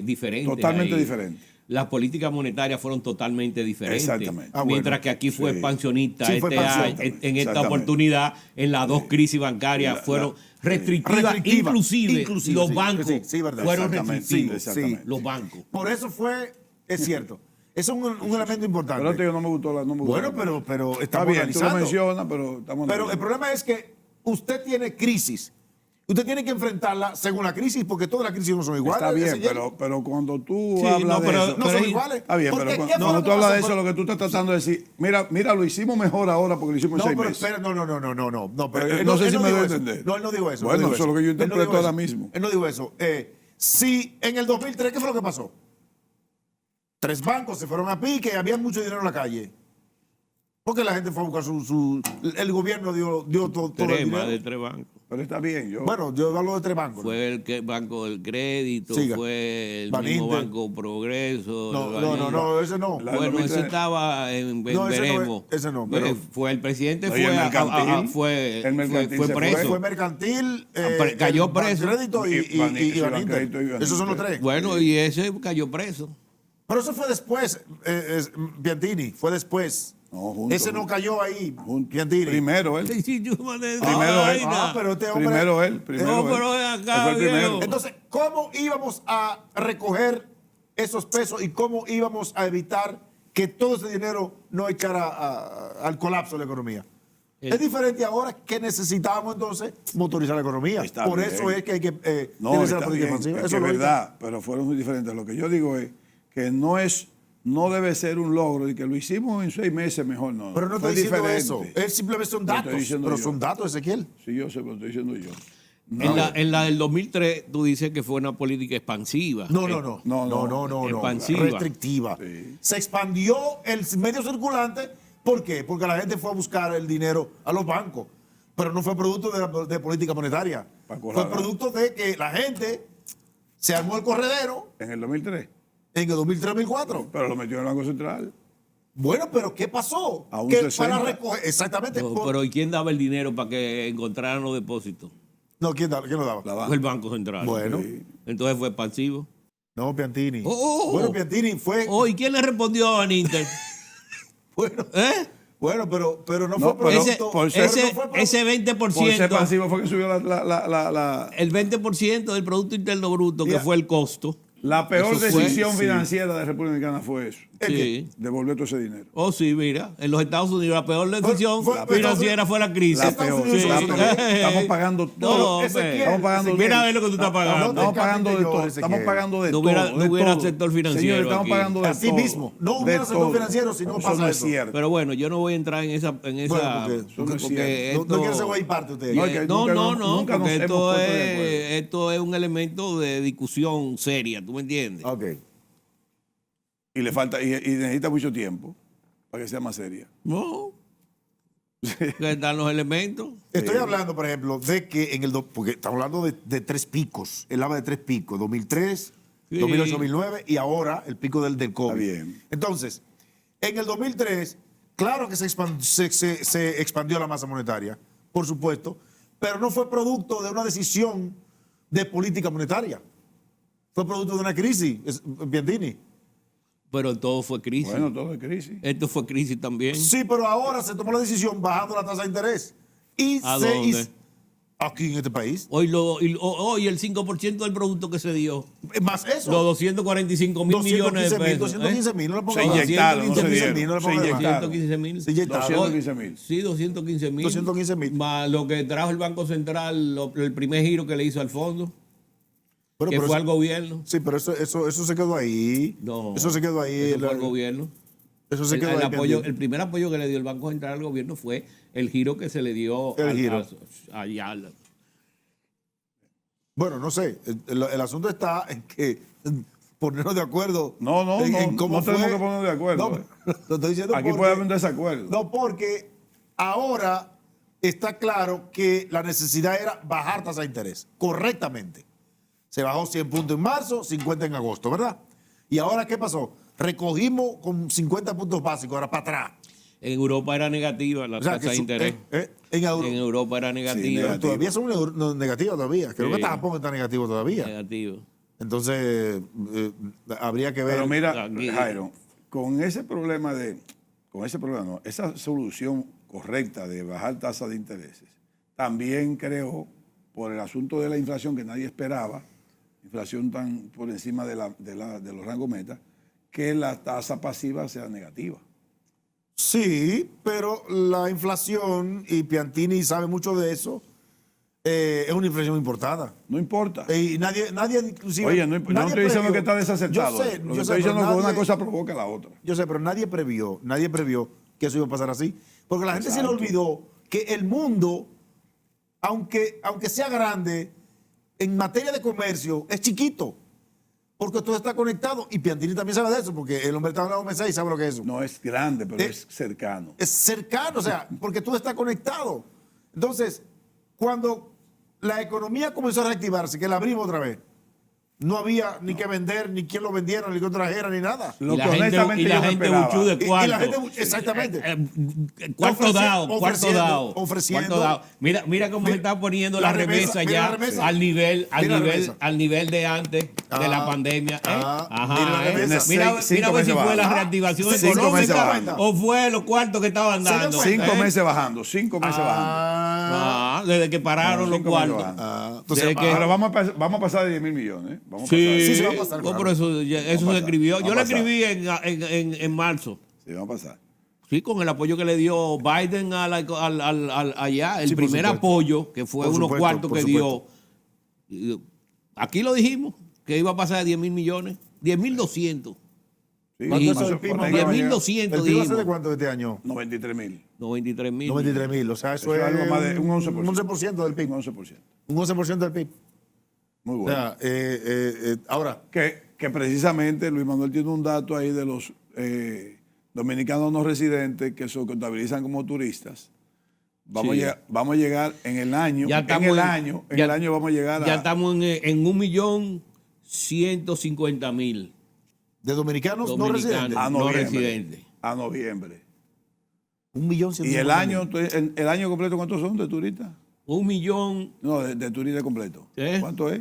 diferentes. Totalmente ahí. diferentes. Las políticas monetarias fueron totalmente diferentes. Exactamente. Mientras que aquí fue Sí. expansionista, Sí, fue expansionista. en esta Exactamente. oportunidad, en las dos crisis bancarias fueron restrictivas, inclusive los sí, bancos sí, verdad. fueron Exactamente, restrictivos. exactamente. Los bancos. Por eso es cierto. Eso es un elemento importante. Pero te digo, no me gustó no me gustó Bueno, la- pero Está estamos bien, tú lo analizando. mencionas, pero estamos Pero el analizando. problema es que usted tiene crisis. Usted tiene que enfrentarla según la crisis, porque todas las crisis no son iguales. Está bien, ese Jerry. pero cuando tú Sí, hablas no, de pero- eso... no son iguales. Está bien, Porque, pero ¿qué fue cuando lo tú que hablas de pasó? eso, lo que tú estás tratando de decir, mira, lo hicimos mejor ahora porque lo hicimos en No, 6 pero meses. espera, no, pero Pero él no sé él si me dijo doy a eso. entender. No, él no dijo eso. Bueno, no dijo eso es lo que yo Él no interpreto dijo ahora eso. mismo. Él no dijo eso. Si en el 2003, ¿qué fue lo que pasó? 3 bancos se fueron a pique y había mucho dinero en la calle. Porque la gente fue a buscar el gobierno dio todo el Tres, dinero. más de 3 bancos. Pero está bien, Bueno, yo hablo de 3 bancos. ¿no? Fue el Banco del Crédito, Siga. fue el Baninter. mismo Banco Progreso. No, ese no. La- Bueno, 2003. ese estaba en No, ese no es- veremos. ese no, pero- Fue el presidente, No, y el mercantil, fue el mercantil fue se fue. preso. Fue mercantil, cayó el preso. Bancrédito y Y Baninter, Baninter. Baninter. Esos son los 3. Bueno, y ese cayó preso. Pero eso fue después, Piantini, fue después. No, juntos. Ese no cayó ahí, Juntos. Piantini. Primero él. Primero este hombre. Primero él. No, pero ven acá, Él fue el primero. viejo. Entonces, ¿cómo íbamos a recoger esos pesos y cómo íbamos a evitar que todo ese dinero no echara al colapso de la economía? Es diferente ahora que necesitamos entonces motorizar la economía. Está Por bien. eso es que hay que No, debe ser la está política bien, expansiva. es Eso que es lo digo. verdad, pero fueron muy diferentes. Lo que yo digo es que no debe ser un logro y que lo hicimos en 6 meses mejor, no. Pero no Fue estoy diciendo diferente. eso. Él simplemente son Lo estoy datos. diciendo Pero yo. son datos, Ezequiel. Sí, yo sé, pero estoy diciendo yo. En la del 2003, tú dices que fue una política expansiva. No. Expansiva. Restrictiva. Sí. Se expandió el medio circulante. ¿Por qué? Porque la gente fue a buscar el dinero a los bancos. Pero no fue producto de política monetaria. Para Fue correr. producto de que la gente se armó el corredero En el 2003. en el 2003-2004. Pero lo metió en el Banco Central. Bueno, pero ¿qué pasó? A un Que 60. para recoger, exactamente. No, pero ¿y quién daba el dinero para que encontraran los depósitos? ¿Quién lo daba? La Fue el Banco Central. Bueno. Sí. Entonces fue expansivo. No, Piantini. Oh. Bueno, Piantini fue. ¿Y quién le respondió a Baninter? Bueno, ¿Eh? bueno, pero no No, fue pero producto. por ser- pero no fue producto- Ese Por ser 20%, pasivo fue que subió la el 20% del Producto Interno Bruto, que Mira. fue el costo. peor Eso fue, decisión sí. financiera de República Dominicana fue eso. Sí. Devolver todo ese dinero. Oh, sí, mira. En los Estados Unidos la peor decisión fue- financiera fue la crisis. La Estados peor. Unidos la hizo peor. eso. Estamos pagando todo. No, Ezequiel, hombre. Estamos pagando Mira a todo. ver lo que tú estás pagando. no, Estamos pagando de todo. Ezequiel. Estamos pagando de No todo. hubiera- de no hubiera todo. sector financiero Señores, estamos aquí. pagando de Así todo. mismo. No hubiera De sector todo. financiero si no Eso pasa no es eso. cierto. Pero bueno, yo no voy a entrar en esa. Bueno, porque esto- no quiero ser güey parte usted. No, es que No, nunca no, nos- no, nunca porque nos hemos esto puesto de acuerdo. esto es un elemento de discusión seria, ¿tú me entiendes? Ok. Y le falta, y necesita mucho tiempo para que sea más seria. No. Que están los elementos. Estoy hablando, por ejemplo, de que porque estamos hablando de 3 picos. Él habla de 3 picos: 2003, Sí. 2008, 2009 y ahora el pico del COVID. Está bien. Entonces, en el 2003, claro que se expandió la masa monetaria, por supuesto, pero no fue producto de una decisión de política monetaria. Fue producto de una crisis, Piantini. Pero todo fue crisis. Bueno, todo es crisis. Esto fue crisis también. Sí, pero ahora se tomó la decisión bajando la tasa de interés. ¿A dónde? Aquí en este país. Hoy el 5% del producto que se dio. Más eso. Los 245 mil millones de pesos. 215 mil, no le pongo Se más. inyectaron, no se 215 dieron. mil, no le Se pongo más. inyectaron. 215 mil. Se inyectaron. 215.000. Sí, 215 mil. 215.000. Más lo que trajo el Banco Central, el primer giro que le hizo al fondo, Pero que fue eso- al gobierno. Sí, pero eso se quedó ahí. No. Eso se quedó ahí. Eso fue al gobierno. Eso se quedó El ahí. apoyo, pendiente. el primer apoyo que le dio el Banco Central al gobierno fue el giro que se le dio El giro. allá. Bueno, no sé. El asunto está en que ponernos de acuerdo. No cómo tenemos fue. que ponernos de acuerdo. No, lo estoy diciendo Aquí porque- puede haber un desacuerdo. No, porque ahora está claro que la necesidad era bajar tasa de interés, correctamente. Se bajó 100 puntos en marzo, 50 en agosto, ¿verdad? ¿Y ahora qué pasó? Recogimos con 50 puntos básicos, ahora para atrás. En Europa era negativa la O sea, tasa de interés. en En Europa era negativa. negativo. todavía son negativas todavía. Creo Sí. que hasta Japón está negativo todavía. Negativo. Entonces, habría que ver. Pero mira, Aquí- Jairo, esa solución correcta de bajar tasas de intereses, también creó, por el asunto de la inflación que nadie esperaba, inflación tan por encima de los rangos meta, que la tasa pasiva sea negativa. Sí, pero la inflación, y Piantini sabe mucho de eso, es una inflación importada. No importa. Y nadie inclusive. Oye, no estoy diciendo que está desacertado. Yo sé, Lo que yo estoy sé, diciendo pero es que una nadie- cosa provoca la otra. Yo sé, pero nadie previó que eso iba a pasar así. Porque la gente se le Exacto. olvidó que el mundo, aunque sea grande, en materia de comercio, es chiquito. Porque todo está conectado. Y Piantini también sabe de eso, porque el hombre está en la OMC y sabe lo que es eso. No es grande, pero Eh, es cercano. Es cercano, o sea, porque todo está conectado. Entonces, cuando la economía comenzó a reactivarse, que la abrimos otra vez, no había ni que vender, ni quien lo vendiera, ni que trajera, ni nada. Lo Y que la gente, honestamente y la yo no gente esperaba. buchú de Y cuarto. la gente, exactamente. Cuarto dado, cuarto ofreciendo, dado. ofreciendo. Cuarto dado. Mira cómo se está poniendo la remesa mira ya la remesa. al nivel, Mira la remesa. al nivel de antes de la pandemia. mira la Ajá, remesa. Mira, Seis- mira a ver si cinco fue meses la bajando. reactivación 5 meses económica bajando. o fue los cuartos que estaban Se dio dando. cuenta. 5 meses bajando, 5 meses bajando. Desde que pararon los 5 meses cuartos. bajando. Entonces, Desde que- Ahora vamos a pasar de 10 mil millones. Vamos a Sí, pasar. Sí, se va a pasar, no, claro. por eso se escribió. Yo lo escribí en marzo. Sí, vamos a pasar. Sí, con el apoyo que le dio Biden allá, el Sí, por primer supuesto. apoyo, que fue Por unos supuesto, cuartos por que dio. Aquí lo dijimos, que iba a pasar de 10 mil millones, 10.200. Sí, ¿Cuánto es más el o- PIB? por ahí que va a llegar. 10.200 ¿el PIB va a ser de dijimos. cuánto este año? 93 mil. 93.000. 93.000. O sea, eso Eso es es algo más de un 11%. Un 11% del PIB. Un 11%. Un 11% del PIB. Muy O bueno. sea, ahora, Que precisamente Luis Manuel tiene un dato ahí de los dominicanos no residentes que se contabilizan como turistas. Vamos, Sí. vamos a llegar en el año. Ya En estamos el en- año, en ya- el año vamos a llegar Ya a. estamos en 1.150.000 de dominicanos no dominicanos residentes. a no noviembre. residentes. A noviembre. 1.150.000. Y el año completo, ¿cuántos son de turistas? 1 millón. No, de turista completo. ¿Eh? ¿Cuánto es?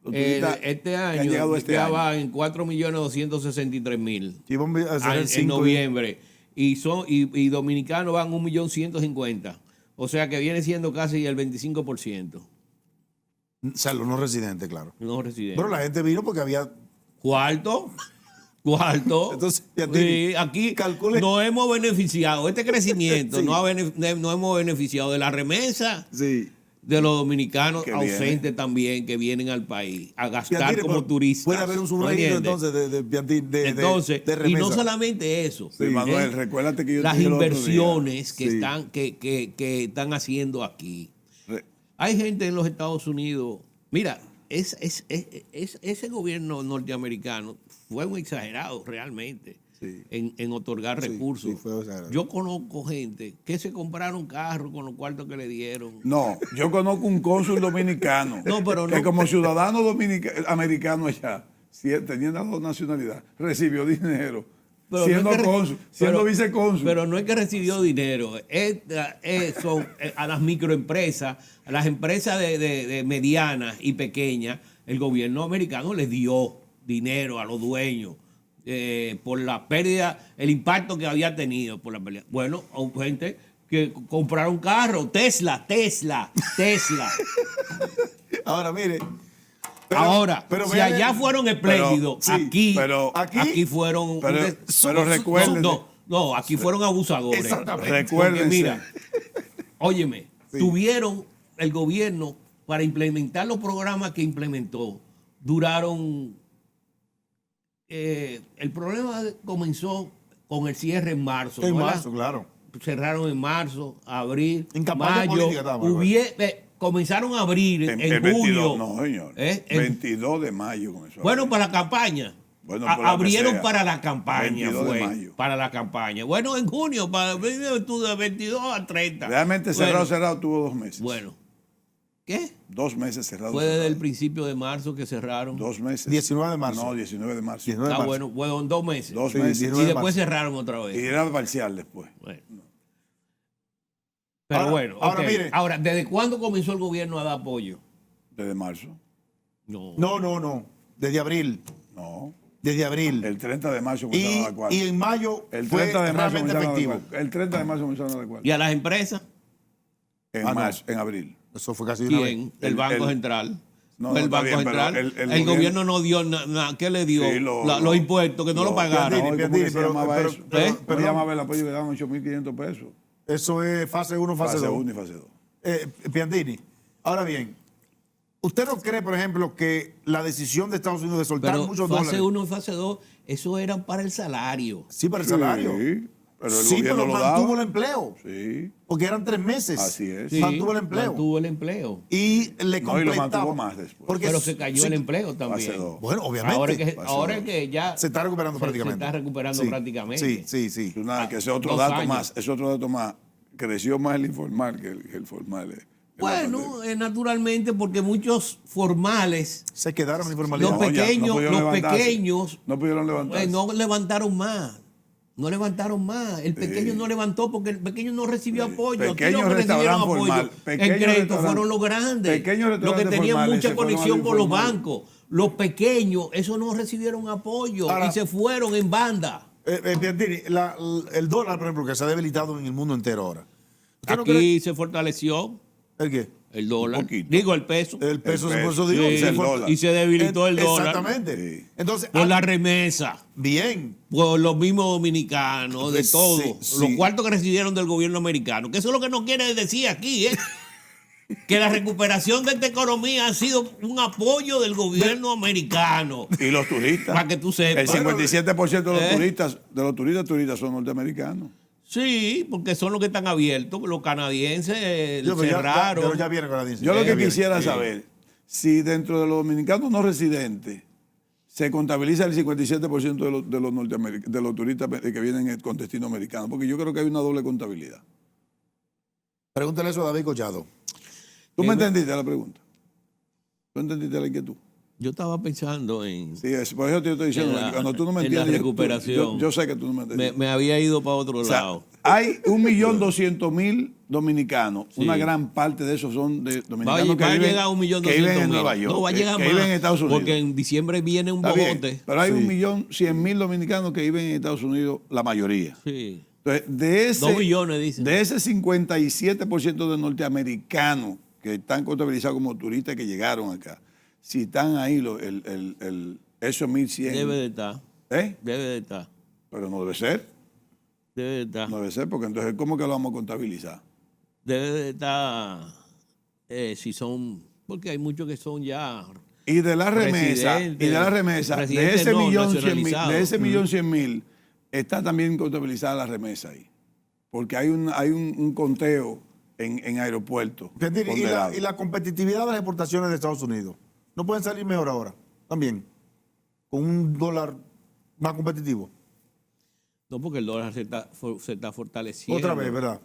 Los turistas Este que han año llegado este ya año. va en 4.263.000 Sí, vamos a hacer el en 5. noviembre. Y dominicanos van 1.150.000. O sea que viene siendo casi el 25%. O sea, los no residentes, claro. No residentes. Pero la gente vino porque había. Cuarto. Entonces, ya te- Sí, aquí calcule. nos hemos beneficiado. Este crecimiento Sí. nos hemos beneficiado de la remesa Sí. de los dominicanos Que ausentes viene. también que vienen al país a gastar Piantini, como pero turistas. Puede haber un ¿No subregistro entiendes? entonces de Piantini, Entonces, de y remesa. no solamente eso. Sí, Manuel, ¿eh? recuérdate que yo te Las dije el otro día. inversiones que Sí. están que están haciendo aquí. Re- Hay gente en los Estados Unidos. Mira, ese gobierno norteamericano fue un exagerado realmente Sí. en otorgar Sí, recursos. sí, fue exagerado. Yo conozco gente que se compraron carros con los cuartos que le dieron. No, yo conozco un cónsul dominicano No, pero que no- como ciudadano americano allá, teniendo las dos nacionalidades, recibió dinero Pero siendo no es que- cónsul, siendo pero- vicecónsul. Pero no es que recibió dinero, son a las microempresas, a las empresas de medianas y pequeñas, el gobierno americano les dio dinero a los dueños por la pérdida, el impacto que había tenido por la pérdida. Bueno, hay gente que compraron carro, Tesla. Ahora, mire. Ahora, pero si vean- allá fueron espléndidos, sí, aquí fueron... pero recuérdense, No, aquí fueron abusadores. Exactamente. recuérdense, Porque mira, óyeme, Sí. tuvieron el gobierno para implementar los programas que implementó. Duraron. El problema comenzó con el cierre en marzo. En ¿no? marzo, claro. Cerraron en marzo, abril, En campaña mayo. política estábamos, comenzaron a abrir en el junio. 22, no, señor. 22 de mayo comenzó. Bueno, para la campaña. Bueno, por la que abrieron sea. para la campaña. 22 de mayo. Para la campaña. Bueno, en junio, de 22 a 30. Realmente cerrado tuvo 2 meses. Bueno. ¿Qué? 2 meses cerrado. Fue desde el principio de marzo que cerraron. 2 meses. 19 de marzo. No, 19 de marzo. 19 de Ah, marzo. bueno, en 2 meses. 2 Sí, meses. 19 Y de después marzo. cerraron otra vez. Y era parcial después. Bueno. Pero Ahora- bueno, ahora ok. mire. Ahora, ¿desde cuándo comenzó el gobierno a dar apoyo? Desde marzo. No. No. Desde abril. No. Desde abril. El 30 de marzo comenzaron a dar cuatro. Y en mayo El fue 30 de marzo realmente comenzaron a dar efectivo. cuatro. El 30 de marzo comenzaron a dar cuatro. ¿Y a las empresas? En no. marzo, en abril. Eso fue casi una vez. ¿Quién? El Banco Central. No, Fue no, el está Banco bien, pero Central. el gobierno no dio nada. ¿Qué le dio? Sí, Los impuestos que no lo pagaron. Piantini, No, ¿y ¿Cómo que se pero- llamaba pero- eso? pero- ¿Cómo perdón. se llamaba el apoyo que daban 8.500 pesos? Eso es fase 1, fase 2. 1 y fase 2. Piantini, ahora bien, ¿usted no cree, por ejemplo, que la decisión de Estados Unidos de soltar Pero muchos fase dólares... 1 y fase 2, eso eran para el salario. Sí, para el salario. Sí, pero el Sí, gobierno pero lo mantuvo daba. el empleo. Sí, Porque eran 3 meses. así es. Sí, Mantuvo el empleo. Mantuvo el empleo. Y le No, y lo completaba. mantuvo más después. Porque Pero se cayó sí, el empleo también. Fase 2. Bueno, obviamente. Ahora es que ya se está recuperando prácticamente. Se está recuperando Sí, prácticamente. Sí. Es una- que ese otro 2 dato años. más, es otro dato más. Creció más el informal que el formal. En la Bueno, pandemia. naturalmente, porque muchos formales, Se quedaron en informalidad. los No, ya, pequeños, pudieron los levantarse. pequeños No pudieron levantarse. no levantaron más. No levantaron más. El pequeño no levantó porque el pequeño no recibió apoyo. Aquí Pequeños los que recibieron restaurantes apoyo formal, en pequeños crédito restaurantes- fueron los grandes. pequeños Los que restaurantes tenían formales mucha se fueron conexión al con los informal. bancos. Los pequeños, esos no recibieron apoyo Ahora- y se fueron en banda. Piantini, el dólar, por ejemplo, que se ha debilitado en el mundo entero ahora. ¿Usted no Aquí cree- se fortaleció ¿El qué? el dólar. poquito. Digo, el peso. El peso, peso. por eso digo. Sí, se el fue- dólar. y se debilitó el dólar. Exactamente. Sí. Entonces, Por la remesa. bien. Por los mismos dominicanos, de Sí, todo. sí. Los cuartos que recibieron del gobierno americano. Que eso es lo que no quiere decir aquí, ¿eh? Que la recuperación de esta economía ha sido un apoyo del gobierno americano. Y los turistas. Para que tú sepas. El 57% de los ¿Eh? turistas son norteamericanos. Sí, porque son los que están abiertos. Los canadienses Yo, pero cerraron. pero ya viene con la dice. Yo lo Ya que viene. quisiera saber, si dentro de los dominicanos no residentes se contabiliza el 57% de los de los turistas que vienen con destino americano, porque yo creo que hay una doble contabilidad. Pregúntale eso a David Collado. ¿Tú me entendiste la pregunta? ¿Tú entendiste la inquietud? Yo estaba pensando en... Sí, por eso te estoy diciendo, En la- cuando tú no me en la entiendes, recuperación. yo sé que tú no me entiendes. Me había ido para otro O sea, lado. hay 1.200.000 dominicanos. Sí. Una gran parte de esos son de dominicanos Va que a viven, llegar a 1.200.000. que viven en Nueva York, No, va a llegar que más. viven en Estados Unidos. Porque en diciembre viene un Está bien, bobote. pero hay Sí. 1.100.000 dominicanos que viven en Estados Unidos, la mayoría. Sí. Entonces, de ese, 2 billones, dicen. de ese 57% de norteamericanos que están contabilizados como turistas que llegaron acá, si están ahí esos 1.100, Debe de estar. ¿eh? Debe de estar. Pero no debe ser, Debe de estar. no debe ser, porque entonces, ¿cómo que lo vamos a contabilizar? Debe de estar. Si son. Porque hay muchos que son ya. Y de la remesa, Residentes, de ese no, 1.100.000, nacionalizados. de ese 1.100.000, está también contabilizada la remesa ahí. Porque hay un conteo en aeropuertos. Piantini, ponderado. y la competitividad de las exportaciones de Estados Unidos. ¿No pueden salir mejor ahora? También. Con un dólar más competitivo. No, porque el dólar se está fortaleciendo. Otra vez, ¿verdad?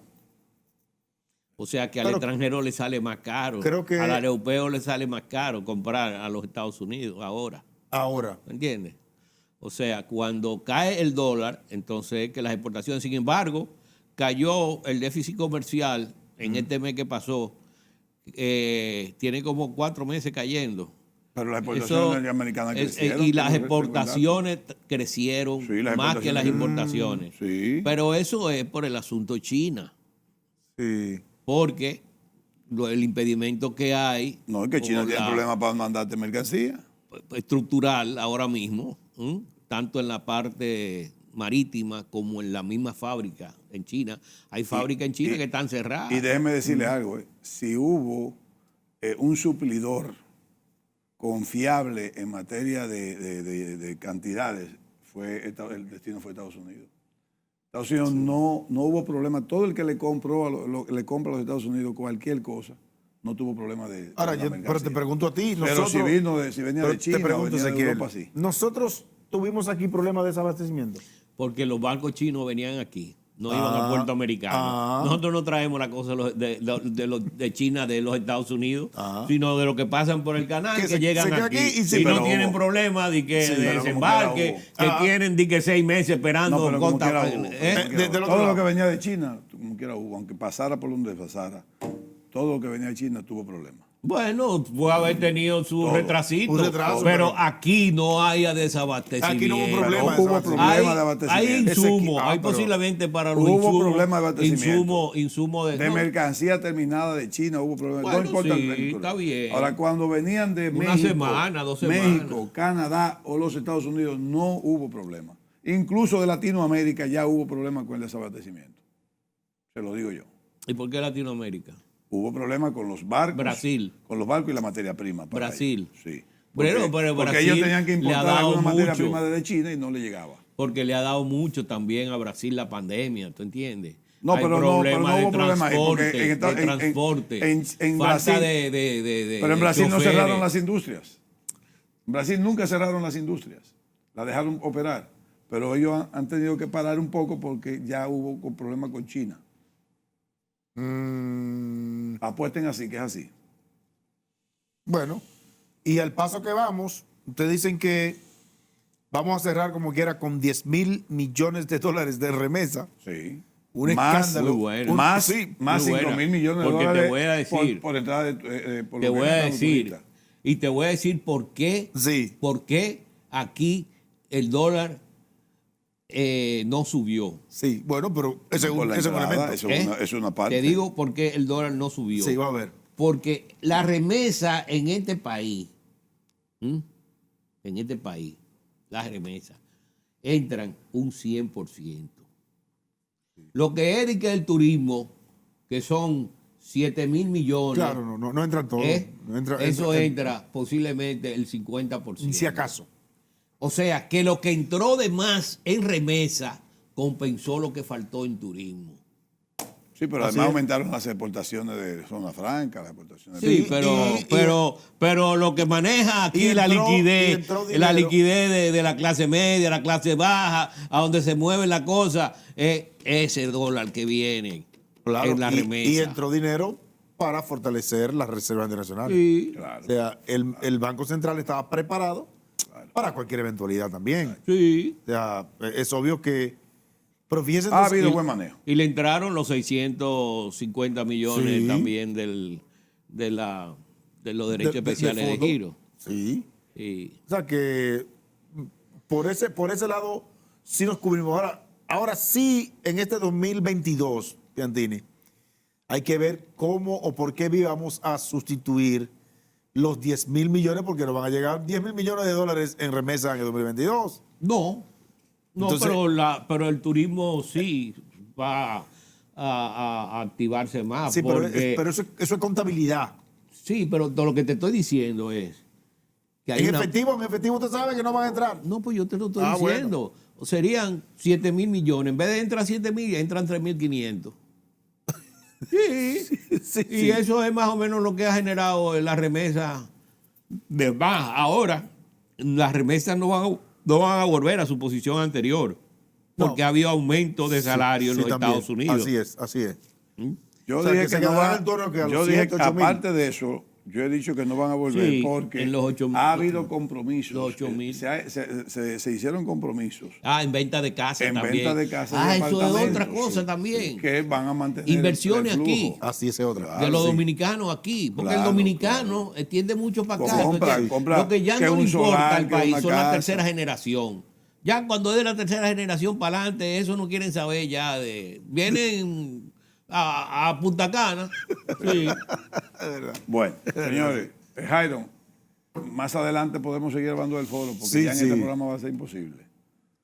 O sea que al Pero- extranjero le sale más caro. Creo que- Al europeo le sale más caro comprar a los Estados Unidos ahora. Ahora. ¿Me entiendes? O sea, cuando cae el dólar, entonces que las exportaciones, sin embargo, cayó el déficit comercial en este mes que pasó, tiene como 4 meses cayendo. Pero las Eso exportaciones norteamericanas crecieron. y las tengo que exportaciones crecieron Sí, las más que las exportaciones. importaciones. Sí. Pero eso es por el asunto China, Sí. porque el impedimento que hay No, es que China por tiene la- problemas para mandarte mercancía. estructural ahora mismo, tanto en la parte marítima como en la misma fábrica en China. Hay fábricas en China que están cerradas. Y déjeme decirle algo, si hubo un suplidor confiable en materia de cantidades, el destino fue Estados Unidos. Estados Unidos no hubo problema. Todo el que le compró le compra a los Estados Unidos cualquier cosa, no tuvo problema de Ahora, la pero te mercancía. pregunto a ti. Pero si venía pero de China te pregunto, o venía de Ezequiel, Europa, sí. nosotros tuvimos aquí problemas de desabastecimiento. Porque los bancos chinos venían aquí, no iban a Puerto Americano. Nosotros no traemos la cosa de China, de los Estados Unidos, sino de lo que pasan por el canal, que llegan queda aquí y y no pero tienen hubo. problema de que Sí, de pero como desembarque, quiera que tienen de que 6 meses esperando. No, pero como quiera hubo, ¿eh? como quiera Del hubo. otro Todo lo lado. que venía de China, como quiera hubo, aunque pasara por donde pasara, todo lo que venía de China tuvo problemas. Bueno, puede haber tenido su Todo. retrasito, Un retraso, pero pero- aquí no hay desabastecimiento. Aquí no hubo Pero problema. hubo de problema Hay, de hay abastecimiento. insumos, hay pero posiblemente para los hubo insumos. problema de abastecimiento. Insumos De no, mercancía terminada de China hubo problemas. Bueno, no importa sí, el vehículo. está bien. Ahora, cuando venían de Una México, semana, 2 semanas. México, Canadá o los Estados Unidos, no hubo problema. Incluso de Latinoamérica ya hubo problemas con el desabastecimiento. Se lo digo yo. ¿Y por qué Latinoamérica? Hubo problemas con los barcos. Brasil. Con los barcos y la materia prima. para Brasil. ellos. Sí. Bueno, Porque, pero porque Brasil ellos tenían que le ha importar dado alguna materia mucho. prima desde China y no le llegaba. Porque le ha dado mucho también a Brasil la pandemia, ¿tú entiendes? No, Hay pero no problemas hubo problema ahí, porque de transporte, en falta Brasil, de pero en Brasil no choferes. cerraron las industrias. En Brasil nunca cerraron las industrias. Las dejaron operar. Pero ellos han tenido que parar un poco porque ya hubo problemas con China. Apuesten así, que es así. Bueno, y al paso que vamos, ustedes dicen que vamos a cerrar como quiera con 10,000 millones de dólares de remesa. Sí. Un Más, escándalo. muy bueno. Más, Sí, más muy 5 buena. mil millones de Porque te dólares voy a decir, por entrada de por Te lo que voy a gastan los decir, turistas. y te voy a decir por qué, Sí. por qué aquí el dólar no subió. Sí, bueno, pero ese es Por un, la ese es un entrada, elemento. eso es ¿Eh? una- es una parte. Te digo por qué el dólar no subió. Sí, va a ver. Porque la remesa en este país, las remesas entran un 100%. Lo que es de que el turismo, que son 7,000 millones, Claro, no entran todos. No eso entra posiblemente el 50%. Si acaso. O sea, que lo que entró de más en remesa compensó lo que faltó en turismo. Sí, pero Así además es. aumentaron las exportaciones de zona franca, las exportaciones Sí, de... pero lo que maneja aquí y la entró liquidez, dinero. de la clase media, la clase baja, a donde se mueve la cosa, es ese dólar que viene Claro, en la remesa. y entró dinero para fortalecer las reservas internacionales. Sí, Claro. O sea, el Banco Central estaba preparado para cualquier eventualidad también. sí. O sea, es obvio que... Pero fíjense Ha entonces- habido buen manejo. Y le entraron los 650 millones Sí. también de los derechos especiales de fondo. giro. Sí. Y O sea que por ese lado sí nos cubrimos. Ahora sí, en este 2022, Piantini, hay que ver cómo o por qué vamos a sustituir los 10,000 millones, porque nos van a llegar 10,000 millones de dólares en remesa en el 2022. no, Entonces- pero el turismo sí va a activarse más. Sí, porque, pero eso es contabilidad. sí, pero todo lo que te estoy diciendo es que hay En una... efectivo usted sabe que no van a entrar. No, pues yo te lo estoy Ah, diciendo. Serían 7,000 millones. En vez de entrar 7,000, entran 3,500. Sí. Sí, Y sí. eso es más o menos lo que ha generado la remesa de más. Ahora, las remesas no van a volver a su posición anterior. Porque No. ha habido aumento de salario Sí, en los también. Estados Unidos. así es. Yo O sea, dije que se que no quedarán van, en torno que a los yo dije 7, que 8,000. aparte de eso, yo he dicho que no van a volver Sí, porque en los 8,000. ha habido compromisos. Los 8,000. Se hicieron compromisos En venta de casa en también. venta de casas. y Eso es apartamentos, otra cosa sí, también. que van a mantener Inversiones el flujo. aquí. Así es otra. De los sí. dominicanos aquí, porque Claro, el dominicano tiende mucho para acá. Compra, Entonces, compra, lo que ya que no le un importa solar, al que país una son la casa. tercera generación. Ya cuando es de la tercera generación para adelante, eso no quieren saber ya de... Vienen a Punta Cana. Sí. Bueno, señores, Jairo, más adelante podemos seguir hablando del foro porque Sí, ya en sí. este programa va a ser imposible.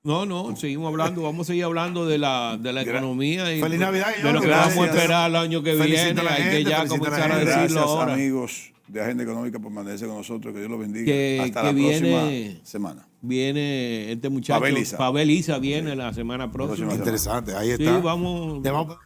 No, seguimos hablando, vamos a seguir hablando de la economía y Feliz Navidad, de lo que Gracias. vamos a esperar el año que Felicita viene. a la Hay que gente, ya felicita a la comenzar a gente. decirlo Gracias, ahora. amigos de Agenda Económica, por mantenerse con nosotros. Que Dios los bendiga. Que- Hasta que la viene- próxima semana. Viene este muchacho, Pavel Pavel Isa. Isa viene la semana próxima. Próxima Interesante, ahí Sí, está. vamos. Te vamos-